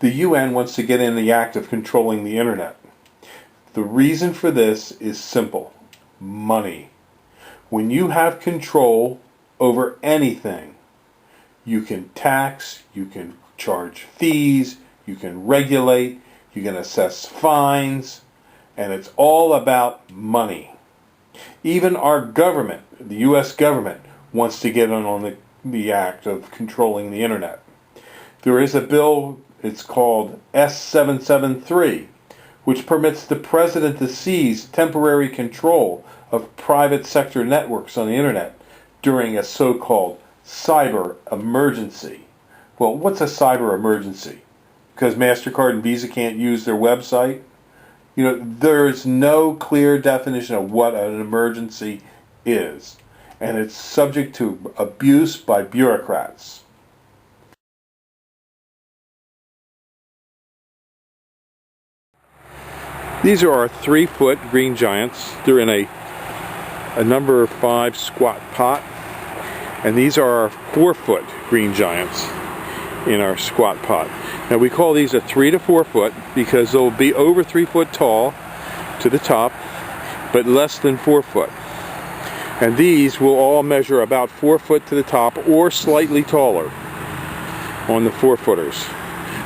The UN wants to get in the act of controlling the internet. The reason for this is simple: money. When you have control over anything, you can tax, you can charge fees, you can regulate, you can assess fines, and it's all about money. Even our government, the U.S. government, wants to get in on the act of controlling the internet. There is a bill, it's called S773, which permits the president to seize temporary control of private sector networks on the internet during a so-called cyber emergency. Well, what's a cyber emergency? Because MasterCard and Visa can't use their website? You know, there's no clear definition of what an emergency is, and it's subject to abuse by bureaucrats. These are our 3-foot green giants. They're in a number 5 squat pot, and these are our 4-foot green giants in our squat pot. Now we call these a 3 to 4 foot because they'll be over 3 foot tall to the top, but less than 4 foot. And these will all measure about 4 foot to the top or slightly taller on the 4-footers.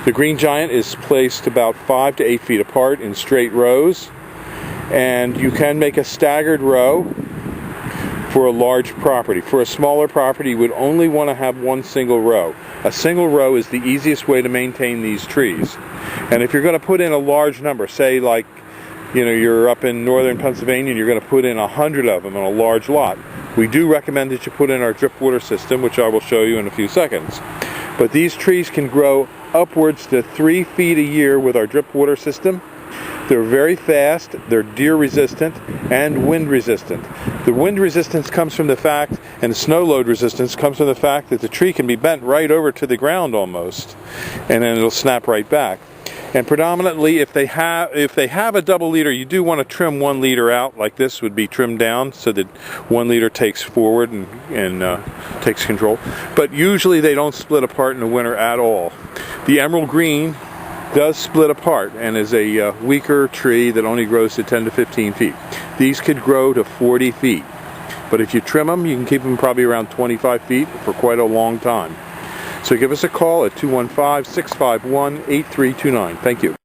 The green giant is placed about 5 to 8 feet apart in straight rows, and you can make a staggered row for a large property. For a smaller property, you would only want to have one single row. A single row is the easiest way to maintain these trees. And if you're going to put in a large number, say like, you know, you're up in northern Pennsylvania and you're going to put in 100 of them on a large lot, we do recommend that you put in our drip water system, which I will show you in a few seconds. But these trees can grow upwards to 3 feet a year with our drip water system. They're very fast, they're deer resistant, and wind resistant. The wind resistance comes from the fact, and the snow load resistance comes from the fact that the tree can be bent right over to the ground almost, and then it'll snap right back. And predominantly, if they have a double leader, you do want to trim 1 leader out, like this would be trimmed down, so that 1 leader takes forward and takes control. But usually they don't split apart in the winter at all. The emerald green does split apart and is a weaker tree that only grows to 10 to 15 feet. These could grow to 40 feet. But if you trim them, you can keep them probably around 25 feet for quite a long time. So give us a call at 215-651-8329. Thank you.